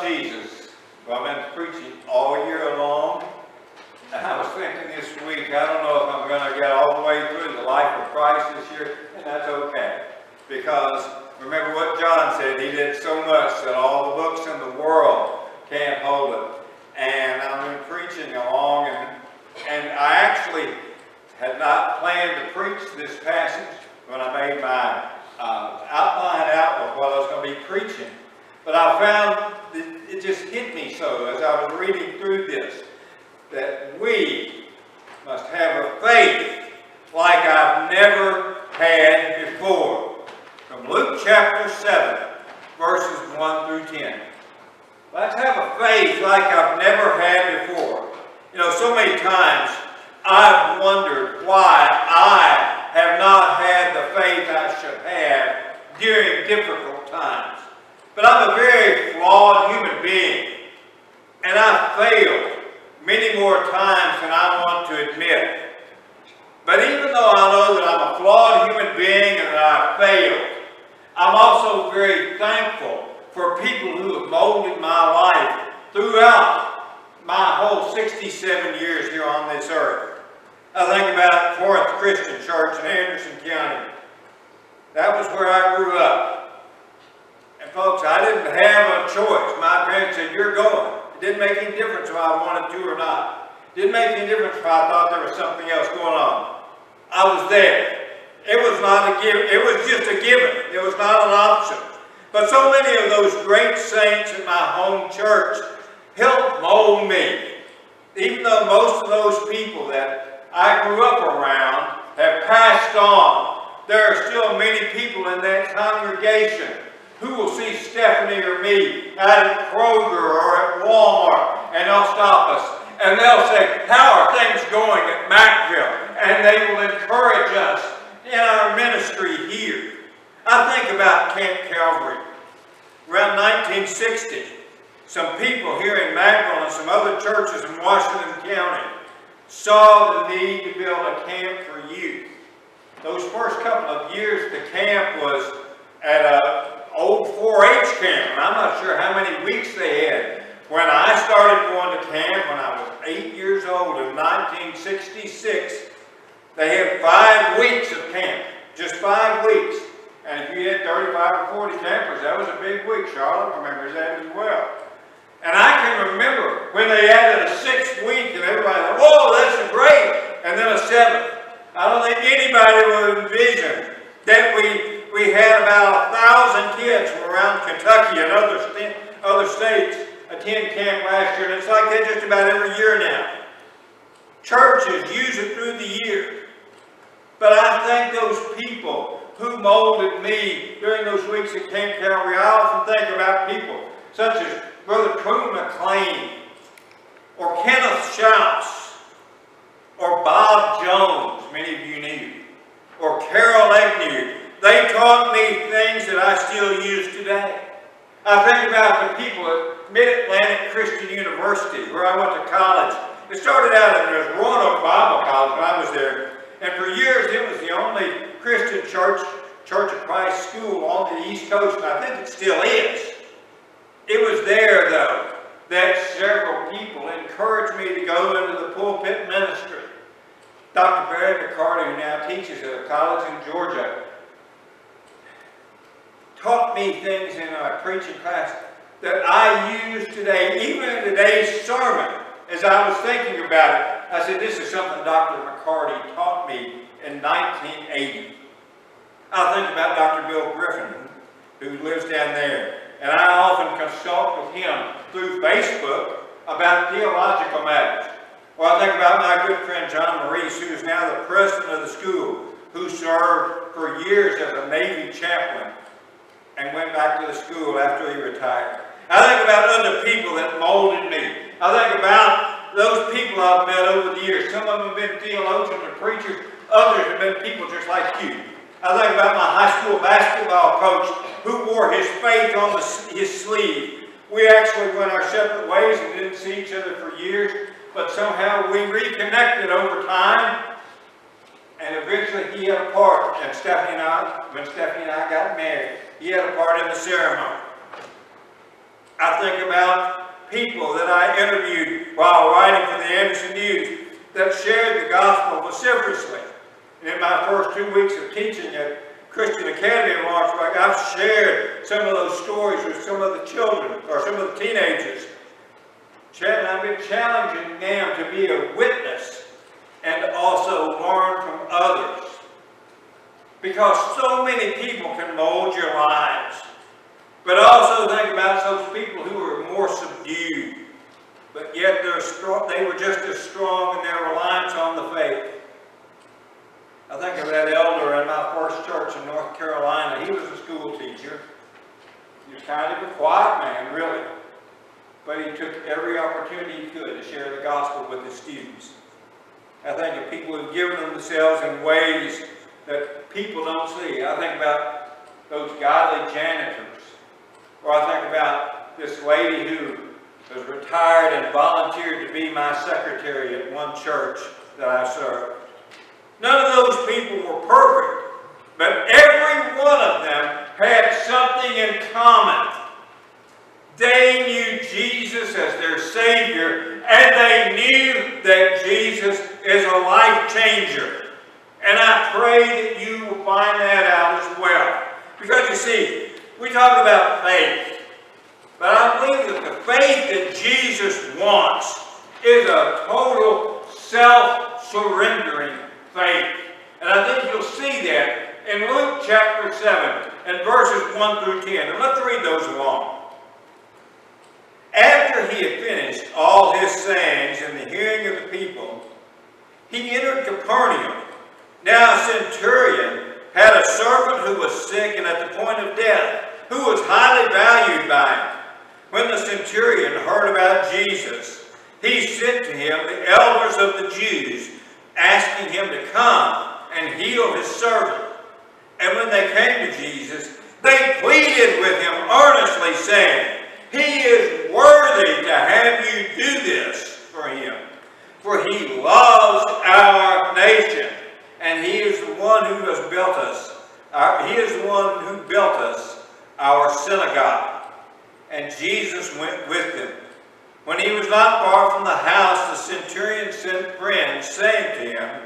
Jesus. Well, I've been preaching all year long, and I was thinking this week, I don't know if I'm going to get all the way through the life of Christ this year, and that's okay. Because remember what John said, he did so much that all the books in the world can't hold it. And I've been preaching along, and I actually had not planned to preach this passage when I made my outline out of what I was going to be preaching. But I found that it just hit me so as I was reading through this, that we must have a faith like I've never had before. From Luke chapter 7, verses 1 through 10. Let's have a faith like I've never had before. You know, so many times I've wondered why I have not had the faith I should have during difficult times. But I'm a very flawed human being, and I've failed many more times than I want to admit. But even though I know that I'm a flawed human being and that I've failed, I'm also very thankful for people who have molded my life throughout my whole 67 years here on this earth. I think about Corinth Christian Church in Anderson County. That was where I grew up. And folks, I didn't have a choice. My parents said, "You're going." It didn't make any difference if I wanted to or not. It didn't make any difference if I thought there was something else going on. I was there. It was not a given. It was just a given. It was not an option. But so many of those great saints in my home church helped mold me. Even though most of those people that I grew up around have passed on, there are still many people in that congregation who will see Stephanie or me out at Kroger or at Walmart, and they'll stop us and they'll say, "How are things going at Mackville?" And they will encourage us in our ministry here. I think about Camp Calvary. Around 1960, some people here in Mackville and some other churches in Washington County saw the need to build a camp for youth. Those first couple of years, the camp was at an old 4-H camp, and I'm not sure how many weeks they had. When I started going to camp when I was 8 years old in 1966, they had 5 weeks of camp, just 5 weeks. And if you had 35 or 40 campers, that was a big week. Charlotte remembers that as well. And I can remember when they added a 6th week and everybody thought, "Whoa, that's great!" And then a 7th. I don't think anybody would envision that we had about 1,000 kids from around Kentucky and other states attend camp last year. And it's like that just about every year now. Churches use it through the year. But I thank those people who molded me during those weeks at Camp Calvary. I often think about people such as Brother Truman McLean, or Kenneth Shouse, or Bob Jones, many of you knew, or Carol Agnew. They taught me things that I still use today. I think about the people at Mid-Atlantic Christian University, where I went to college. It started out as Roanoke Bible College when I was there. And for years, it was the only Christian Church of Christ school on the East Coast, and I think it still is. It was there, though, that several people encouraged me to go into the pulpit ministry. Dr. Barry McCarty, who now teaches at a college in Georgia, taught me things in our preaching class that I use today, even in today's sermon. As I was thinking about it, I said, this is something Dr. McCarty taught me in 1980. I think about Dr. Bill Griffin, who lives down there, and I often consult with him through Facebook about theological matters. Or I think about my good friend John Maurice, who is now the president of the school, who served for years as a Navy chaplain and went back to the school after he retired. I think about other people that molded me. I think about those people I've met over the years. Some of them have been theologians or preachers. Others have been people just like you. I think about my high school basketball coach who wore his faith on his sleeve. We actually went our separate ways and didn't see each other for years, but somehow we reconnected over time. And eventually he had a part, and when Stephanie and I got married, he had a part in the ceremony. I think about people that I interviewed while writing for the Anderson News that shared the gospel vociferously. And in my first 2 weeks of teaching at Christian Academy in Lawrenceburg, I've shared some of those stories with some of the children or some of the teenagers. And I've been challenging them to be a witness and to also learn from others. Because so many people can mold your lives. But also think about those people who are more subdued, but yet they're strong, they were just as strong in their reliance on the faith. I think of that elder in my first church in North Carolina. He was a school teacher. He was kind of a quiet man, really. But he took every opportunity he could to share the gospel with his students. I think of people who've given themselves in ways that people don't see. I think about those godly janitors. Or I think about this lady who was retired and volunteered to be my secretary at one church that I served. None of those people were perfect, but every one of them had something in common. They knew Jesus as their Savior, and they knew that Jesus is a life changer. And I pray that you will find that out as well. Because you see, we talk about faith, but I believe that the faith that Jesus wants is a total self-surrendering faith. And I think you'll see that in Luke chapter 7 and verses 1 through 10. And let's read those along. After he had finished all his sayings in the hearing of the people, he entered Capernaum. Now a centurion had a servant who was sick and at the point of death, who was highly valued by him. When the centurion heard about Jesus, he sent to him the elders of the Jews, asking him to come and heal his servant. And when they came to Jesus, they pleaded with him earnestly, saying, "He is worthy to have you do this for him, for he loves our nation, and he is the one who has built us. He is the one who built us our synagogue." And Jesus went with them. When he was not far from the house, the centurion sent friends, saying to him,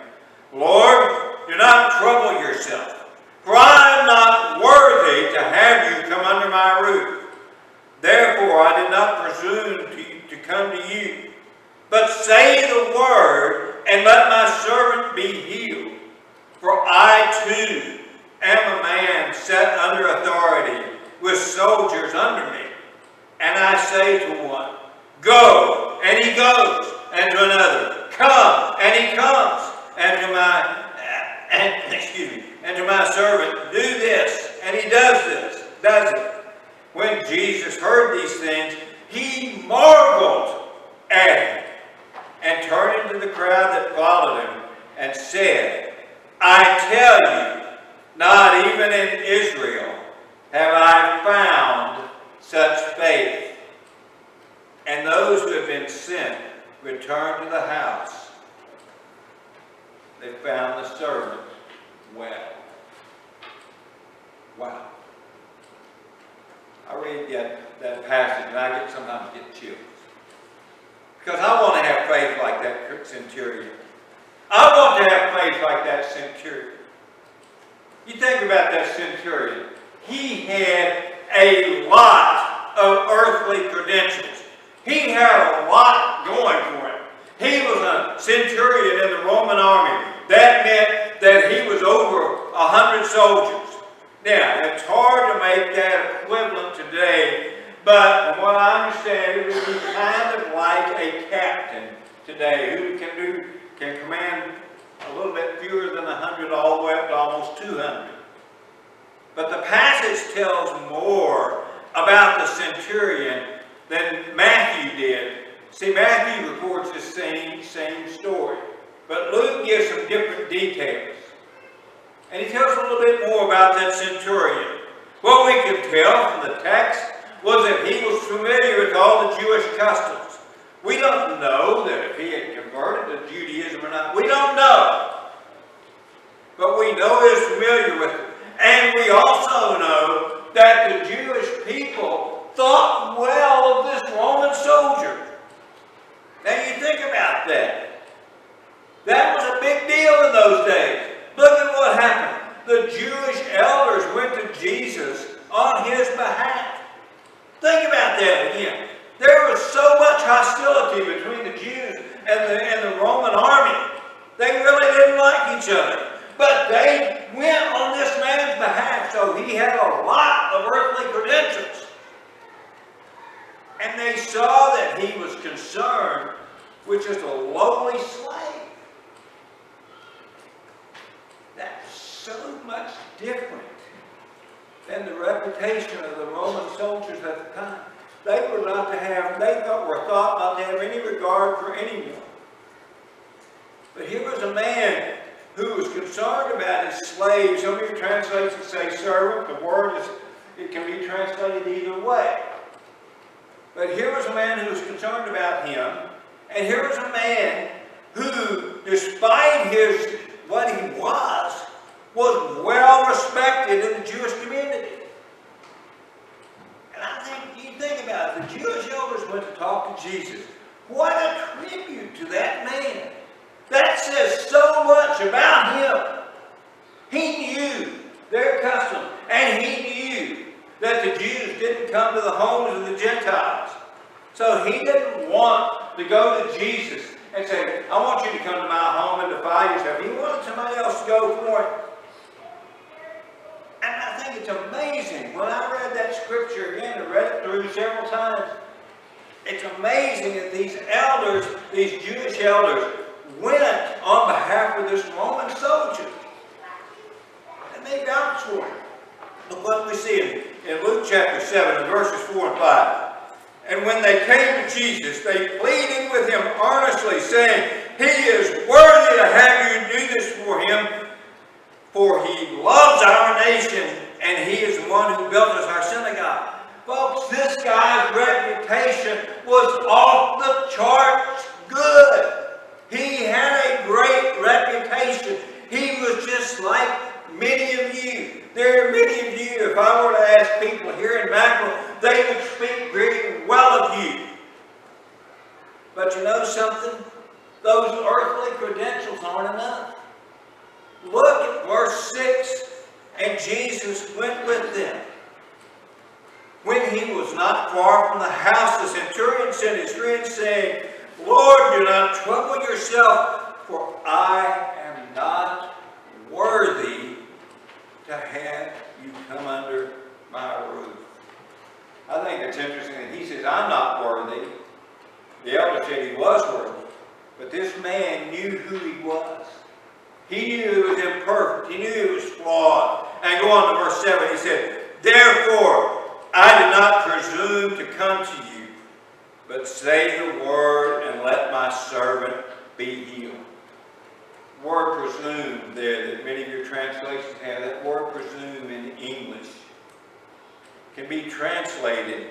"Lord, do not trouble yourself, for I am not worthy to have you come under my roof. Therefore I did not presume to come to you. But say the word, and let my servant be healed. For I too am a man set under authority, with soldiers under me. And I say to one, 'Go,' and he goes, and to another, 'Come,' and he comes, and to my servant, 'Do this,' and he does it. When Jesus heard these things, he marveled at him, and turning to the crowd that followed him, and said, 'I tell you, not even in Israel have I found such faith.' And those who had been sent returned to the house. They found the servant well." Wow. I read that passage and I sometimes get chills. Because I want to have faith like that centurion. I want to have faith like that centurion. You think about that centurion. He had a lot of earthly credentials. He had a lot going for him. He was a centurion in the Roman army. That meant that he was over 100 soldiers. Now, it's hard to make that equivalent today, but from what I understand, it would be kind of like a captain today who can command a little bit fewer than 100 all the way up to almost 200. But the passage tells more about the centurion than Matthew did. See, Matthew records the same story, but Luke gives some different details. And he tells a little bit more about that centurion. What we can tell from the text was that he was familiar with all the Jewish customs. We don't know that if he had converted to Judaism or not. We don't know. But we know he was familiar with it. And we also know that the Jewish people thought well his behalf. Think about that again. There was so much hostility between the Jews and the Roman army. They really didn't like each other. But they went on this man's behalf, so he had a lot of earthly credentials. And they saw that he was concerned with just a lowly slave. That's so much different than the reputation of the Roman soldiers at the time. They were not to have, were thought not to have any regard for anyone. But here was a man who was concerned about his slaves. Some of your translations say servant. The word it can be translated either way. But here was a man who was concerned about him. And here was a man who, despite what he was well respected in the Jewish community. And I think, you think about it, the Jewish elders went to talk to Jesus. What a tribute to that man. That says so much about him. He knew their custom, and he knew that the Jews didn't come to the homes of the Gentiles. So he didn't want to go to Jesus and say, I want you to come to my home and defile yourself. He wanted somebody else to go for it. And I think it's amazing. When I read that scripture again, I read it through several times. It's amazing that these elders, these Jewish elders, went on behalf of this Roman soldier. And they vouched for him. Look what we see in Luke chapter 7, verses 4 and 5. And when they came to Jesus, they pleaded with him earnestly, saying, He is worthy to have you do this for him, for he loves our nation, and he is the one who built us our synagogue. Folks, this guy's reputation was off the charts good. He had a great reputation. He was just like many of you. There are many of you, if I were to ask people here in Mackerel, they would speak very well of you. But you know something? Those earthly credentials aren't enough. Look at verse 6. And Jesus went with them. When he was not far from the house, the centurion sent his friend, saying, Lord, do not trouble yourself, for I am not worthy to have you come under my roof. I think it's interesting that he says, I'm not worthy. The elder said he was worthy. But this man knew who he was. He knew he was imperfect. He knew he was flawed. And go on to verse 7. He said, Therefore, I did not presume to come to you, but say the word and let my servant be healed. The word presume there that many of your translations have, that word presume in English can be translated,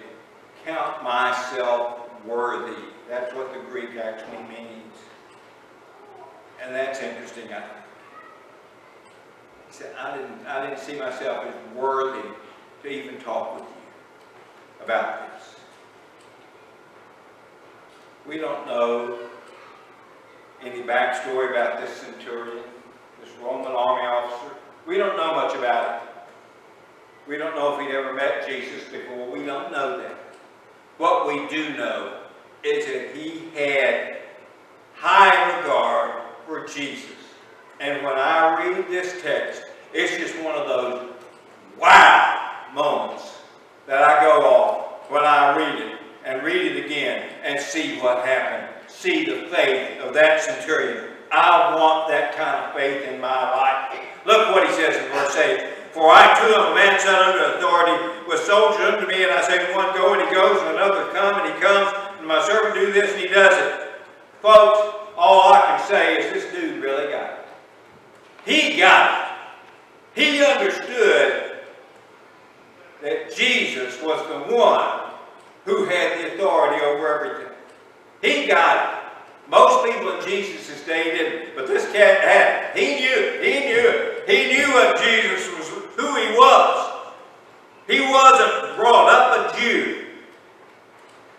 count myself worthy. That's what the Greek actually means. And that's interesting, I think. He said, I didn't see myself as worthy to even talk with you about this. We don't know any backstory about this centurion, this Roman army officer. We don't know much about it. We don't know if he'd ever met Jesus before. We don't know that. What we do know is that he had high regard for Jesus. And when I read this text, it's just one of those wow moments that I go off when I read it and read it again and see what happened. See the faith of that centurion. I want that kind of faith in my life. Look what he says in verse 8. For I too am a man set under authority with soldiers unto me, and I say to one, go, and he goes, and another, come, and he comes, and my servant do this, and he does it. Folks, all I can say is this dude really got it. He got it. He understood that Jesus was the one who had the authority over everything. He got it. Most people in Jesus' day didn't, but this cat had it. He knew it. He knew it. He knew what Jesus was, who he was. He wasn't brought up a Jew,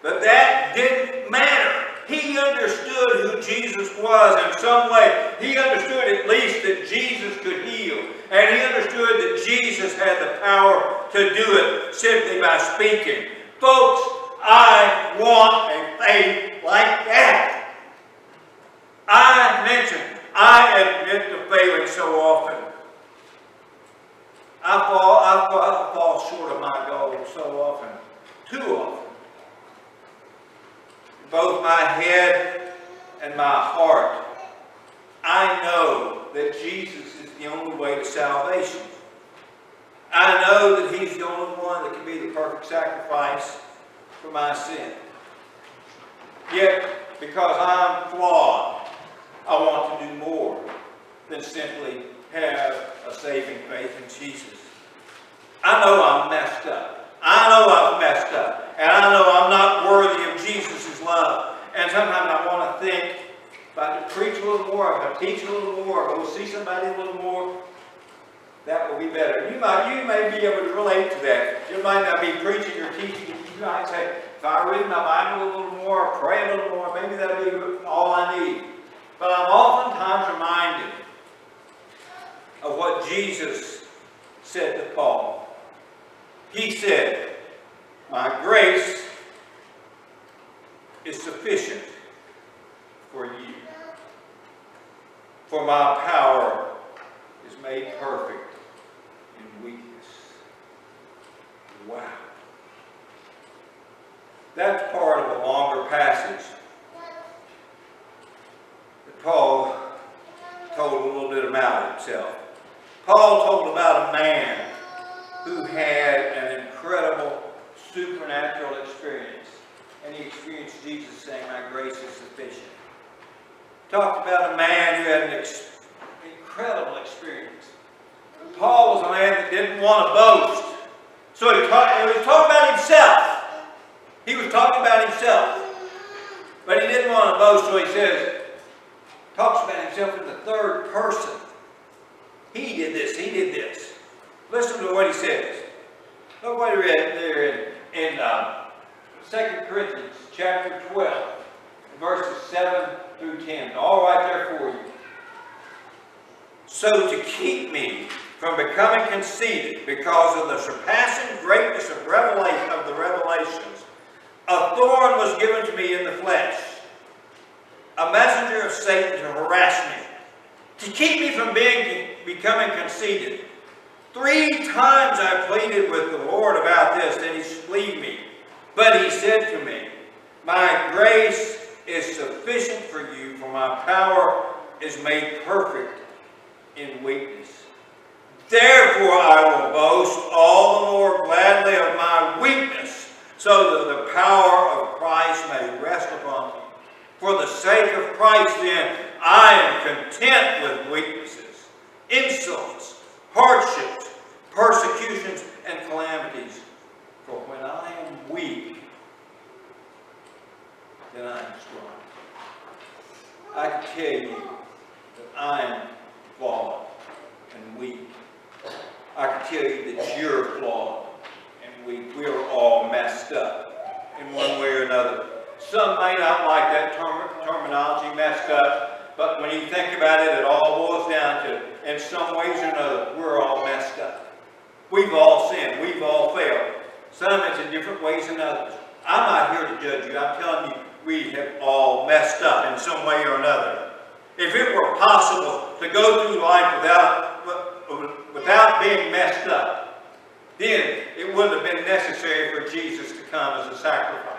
but that didn't matter. He understood who Jesus was in some way. He understood at least that Jesus could heal. And he understood that Jesus had the power to do it simply by speaking. Folks, I want a faith like that. I admit to failing so often. I fall short of my goals so often, too often. Both my head and my heart, I know that Jesus is the only way to salvation. I know that He's the only one that can be the perfect sacrifice for my sin. Yet, because I'm flawed, I want to do more than simply have a saving faith in Jesus. I know I'm messed up. I know I've messed up. And I know I'm not worthy of Jesus' love. And sometimes I want to think, if I could preach a little more, if I teach a little more, if I will see somebody a little more, that will be better. You may be able to relate to that. You might not be preaching or teaching. You might say, if I read my Bible a little more, pray a little more, maybe that'll be all I need. But I'm oftentimes reminded of what Jesus said to Paul. He said, my grace is sufficient for you, for my power is made perfect in weakness. Wow. That's part of a longer passage that Paul told a little bit about himself. Paul told about a man who had an incredible supernatural experience. And he experienced Jesus saying, my grace is sufficient. Talked about a man who had an incredible experience. Paul was a man that didn't want to boast. So he was talking about himself. He was talking about himself. But he didn't want to boast, so he says, talks about himself in the third person. He did this, he did this. Listen to what he says. Look what he read there in 2 Corinthians chapter 12, verses 7 through 10. All right there for you. So to keep me from becoming conceited because of the surpassing greatness of the revelations, a thorn was given to me in the flesh, a messenger of Satan to harass me, to keep me from becoming conceited. 3 times I pleaded with the Lord about this, and He slew me. But He said to me, my grace is sufficient for you, for my power is made perfect in weakness. Therefore I will boast all the more gladly of my weakness, so that the power of Christ may rest upon me. For the sake of Christ, then, I am content with weaknesses, insults, hardships, persecutions, and calamities. For when I am weak, then I am strong. I can tell you that I am flawed and weak. I can tell you that you're flawed and weak. We're all messed up in one way or another. Some may not like that terminology, messed up, but when you think about it, it all boils down to, in some ways or another, we're all messed up. We've all sinned. We've all failed. Some it's in different ways than others. I'm not here to judge you. I'm telling you, we have all messed up in some way or another. If it were possible to go through life without being messed up, then it wouldn't have been necessary for Jesus to come as a sacrifice.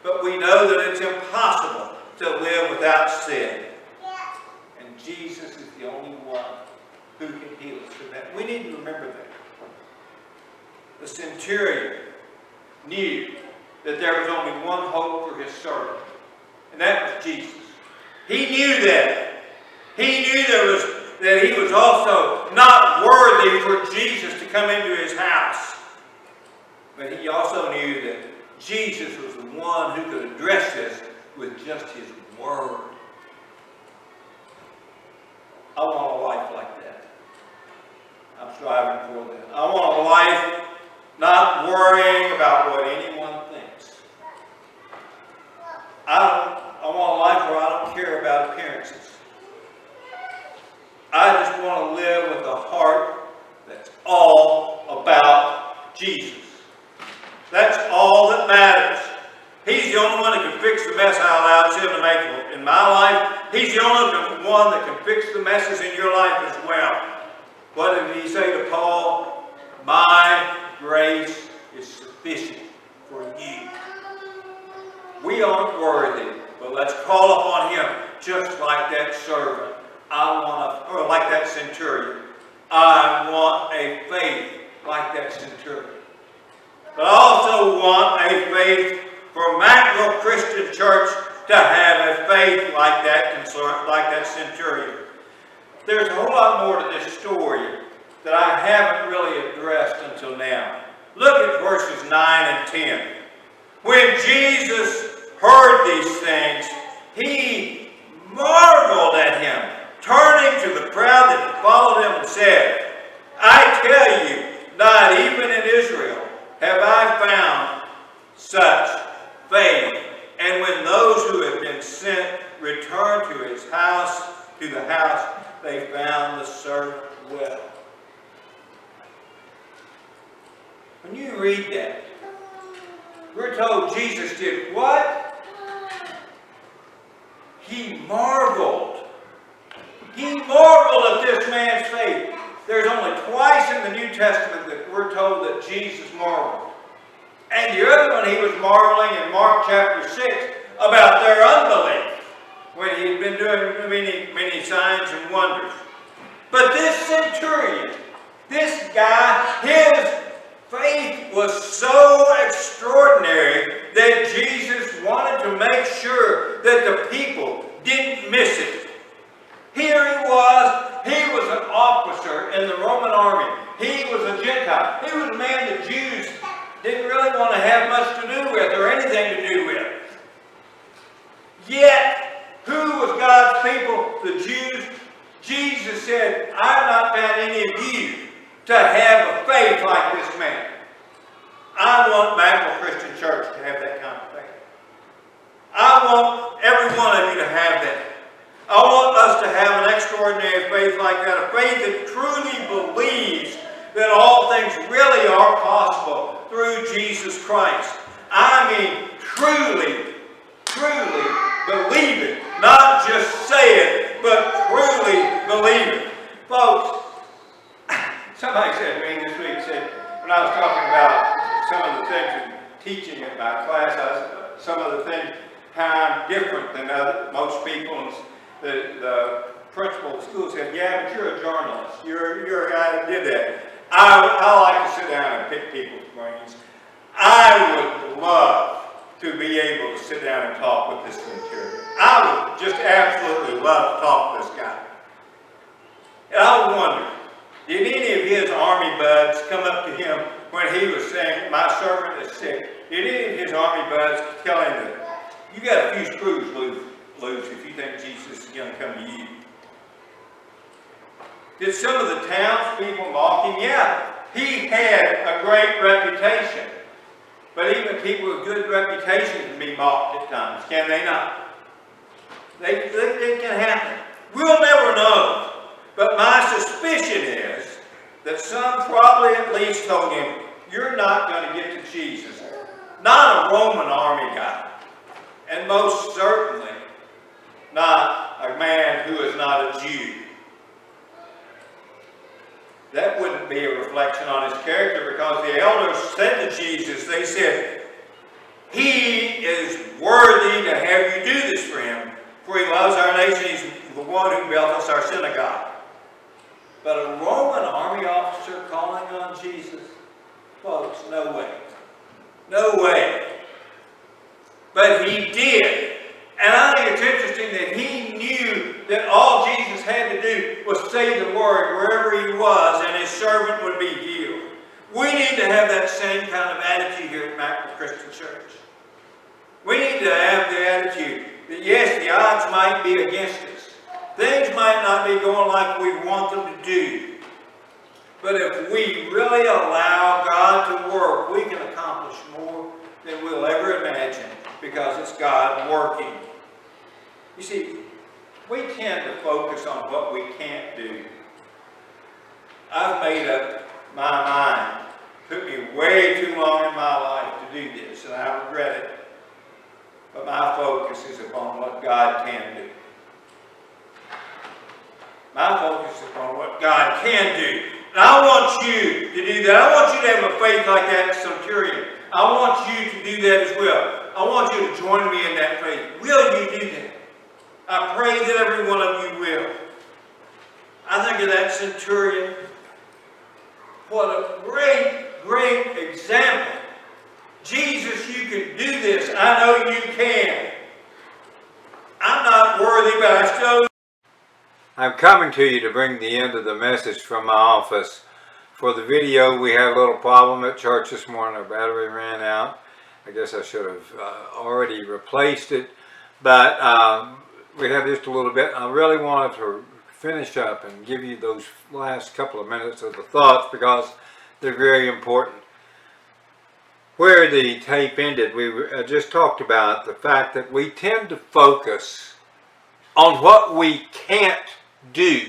But we know that it's impossible to live without sin. And Jesus is the only one who can heal us from that. We need to remember that. The centurion knew that there was only one hope for his servant, and that was Jesus. He knew that. He knew that he was also not worthy for Jesus to come into his house. But he also knew that Jesus was the one who could address this with just His word. I want a life like that. I'm striving for that. I want a life not worrying about what anyone thinks. I want a life where I don't care about appearances. I just want to live with a heart all about Jesus. That's all that matters. He's the only one that can fix the mess I allowed sin to make in my life. He's the only one that can fix the messes in your life as well. What did he say to Paul? My grace is sufficient for you. We aren't worthy, but let's call upon him just like that servant. Or like that centurion. I want a faith like that centurion. But I also want a faith for Mackerel Christian Church to have a faith like that centurion. There's a whole lot more to this story that I haven't really addressed until now. Look at verses 9 and 10. When Jesus heard these things, he marveled at him, turning to the crowd that had followed him and said, I tell you, not even in Israel have I found such faith. And when those who had been sent returned to the house, they found the servant well. When you read that, we're told Jesus did what? He marveled. He marveled at this man's faith. There's only twice in the New Testament that we're told that Jesus marveled. And the other one, he was marveling in Mark chapter 6 about their unbelief when he'd been doing many signs and wonders. But this centurion, this guy, his faith was so extraordinary that Jesus wanted to make sure that the people didn't miss it. Here he was an officer in the Roman army. He was a Gentile. He was a man that Jews didn't really want to have much to do with or anything to do with. Yet, who was God's people? The Jews. Jesus said, I have not found any of you to have a faith like this man. I want Mackerel Christian Church to have that kind of faith. I want every one of you to have that. I want us to have an extraordinary faith like that, a faith that truly believes that all things really are possible through Jesus Christ. I mean, truly believe it. Not just say it, but truly believe it. Folks, somebody said to me this week, when I was talking about some of the things in teaching in my class, some of the things, how I'm different than most people, and the principal of the school said, yeah, but you're a journalist. You're a guy that did that. I like to sit down and pick people's brains. I would love to be able to sit down and talk with this centurion. I would just absolutely love to talk to this guy. And I would wonder, did any of his army buds come up to him when he was saying, my servant is sick? Did any of his army buds tell him that you got a few screws loose if you think Jesus is going to come to you? Did some of the townspeople mock him? Yeah, he had a great reputation. But even people with good reputation can be mocked at times, can they not? It can happen. We'll never know. But my suspicion is that some probably at least told him, you're not going to get to Jesus. Not a Roman army guy. And most certainly not a man who is not a Jew. That wouldn't be a reflection on his character, because the elders said to Jesus, they said, he is worthy to have you do this for him, for he loves our nation. He's the one who built us our synagogue. But a Roman army officer calling on Jesus? Folks, no way. No way. But he did. And I think it's interesting that he knew that all Jesus had to do was say the word wherever he was, and his servant would be healed. We need to have that same kind of attitude here at Mackerel Christian Church. We need to have the attitude that yes, the odds might be against us. Things might not be going like we want them to do. But if we really allow God to work, we can accomplish more than we'll ever imagine, because it's God working. You see, we tend to focus on what we can't do. I've made up my mind. It took me way too long in my life to do this, and I regret it. But my focus is upon what God can do. My focus is upon what God can do. And I want you to do that. I want you to have a faith like that centurion. I want you to do that as well. I want you to join me in that faith. Will you do that? I pray that every one of you will. I think of that centurion. What a great, great example. Jesus, you can do this. I know you can. I'm not worthy, but I still... I'm coming to you to bring the end of the message from my office. For the video, we had a little problem at church this morning. Our battery ran out. I guess I should have already replaced it. But we had just a little bit. I really wanted to finish up and give you those last couple of minutes of the thoughts because they're very important. Where the tape ended, we just talked about the fact that we tend to focus on what we can't do.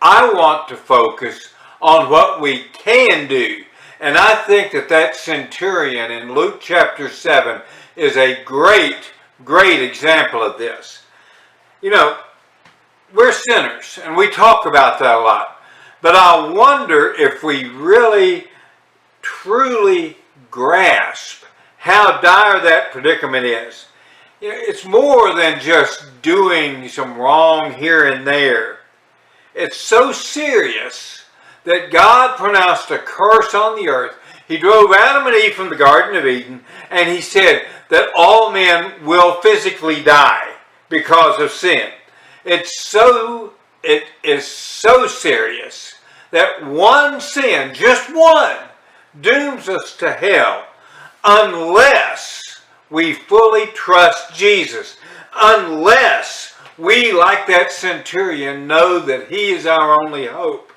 I want to focus on what we can do. And I think that that centurion in Luke chapter 7 is a great, great example of this. You know, we're sinners, and we talk about that a lot. But I wonder if we really, truly grasp how dire that predicament is. You know, it's more than just doing some wrong here and there. It's so serious that God pronounced a curse on the earth. He drove Adam and Eve from the Garden of Eden, and he said that all men will physically die because of sin. It is so serious that one sin, just one, dooms us to hell unless we fully trust Jesus, unless we, like that centurion, know that he is our only hope.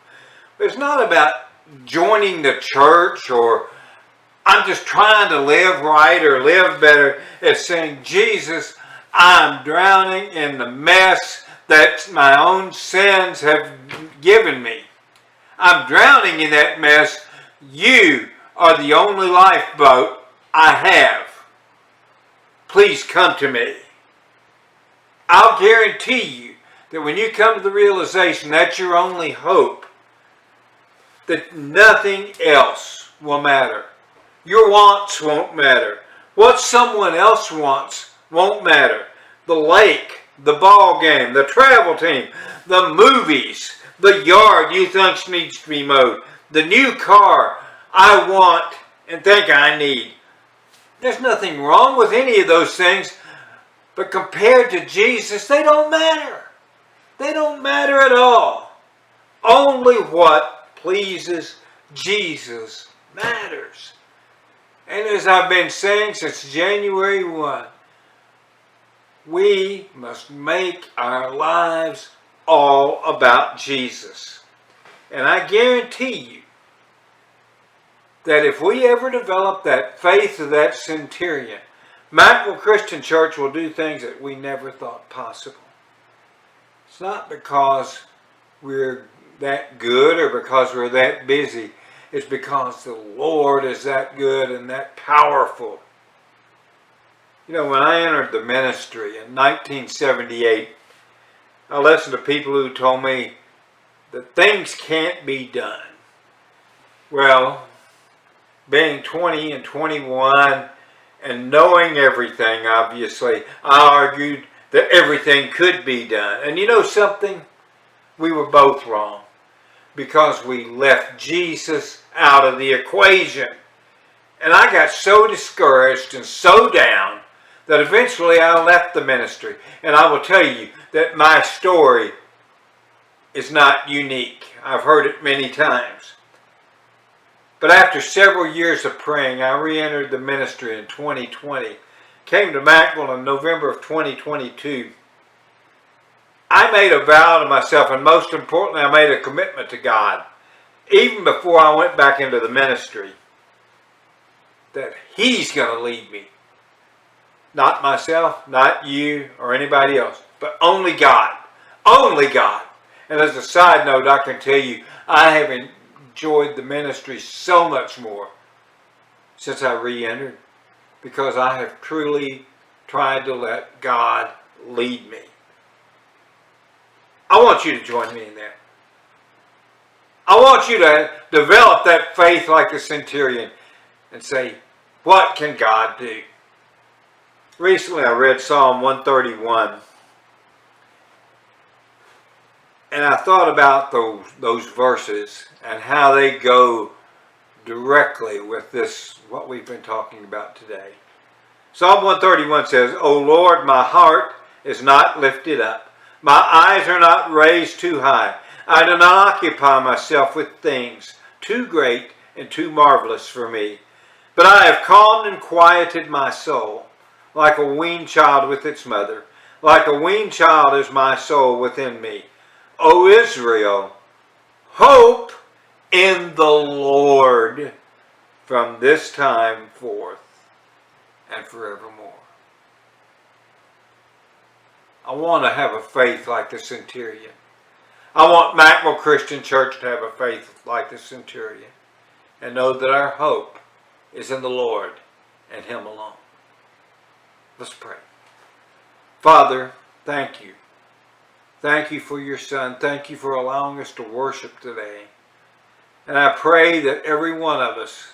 It's not about joining the church or I'm just trying to live right or live better. It's saying, Jesus, I'm drowning in the mess that my own sins have given me. I'm drowning in that mess. You are the only lifeboat I have. Please come to me. I'll guarantee you that when you come to the realization that's your only hope, that nothing else will matter. Your wants won't matter. What someone else wants won't matter. The lake, the ball game, the travel team, the movies, the yard you think needs to be mowed, the new car I want and think I need. There's nothing wrong with any of those things, but compared to Jesus, they don't matter. They don't matter at all. Only what pleases Jesus matters. And as I've been saying since January 1, we must make our lives all about Jesus. And I guarantee you that if we ever develop that faith of that centurion, Macville Christian Church will do things that we never thought possible. It's not because we're that good or because we're that busy. It's because the Lord is that good and that powerful. You know, when I entered the ministry in 1978, I listened to people who told me that things can't be done. Well, being 20 and 21 and knowing everything, obviously, I argued that everything could be done. And you know something? We were both wrong because we left Jesus out of the equation. And I got so discouraged and so down that eventually I left the ministry. And I will tell you that my story is not unique. I've heard it many times. But after several years of praying, I re-entered the ministry in 2020. Came to Macville in November of 2022. I made a vow to myself, and most importantly, I made a commitment to God, even before I went back into the ministry, that He's going to lead me. Not myself, not you, or anybody else, but only God. Only God. And as a side note, I can tell you, I have enjoyed the ministry so much more since I re-entered, because I have truly tried to let God lead me. I want you to join me in that. I want you to develop that faith like the centurion and say, what can God do? Recently I read Psalm 131, and I thought about those verses and how they go directly with this, what we've been talking about today. Psalm 131 says, O Lord, my heart is not lifted up. My eyes are not raised too high. I do not occupy myself with things too great and too marvelous for me. But I have calmed and quieted my soul, like a weaned child with its mother. Like a weaned child is my soul within me. O Israel, hope in the Lord from this time forth and forevermore. I want to have a faith like the centurion. I want Macmillan Christian Church to have a faith like the centurion and know that our hope is in the Lord and Him alone. Let's pray. Father, thank you. Thank you for your Son. Thank you for allowing us to worship today. And I pray that every one of us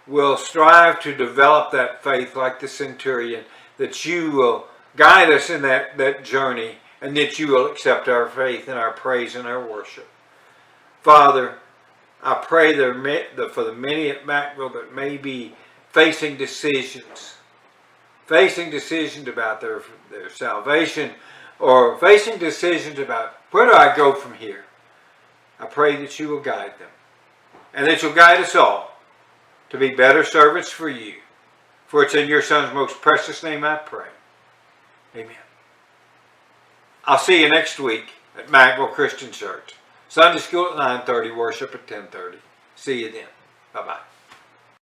will strive to develop that faith like the centurion, that you will guide us in that journey, and that you will accept our faith and our praise and our worship. Father, I pray for the many at Macville that may be facing decisions about their salvation, or facing decisions about where do I go from here. I pray that you will guide them, and that you'll guide us all to be better servants for you. For it's in your Son's most precious name I pray. Amen. I'll see you next week at Macville Christian Church. Sunday school at 9:30, worship at 10:30. See you then. Bye-bye.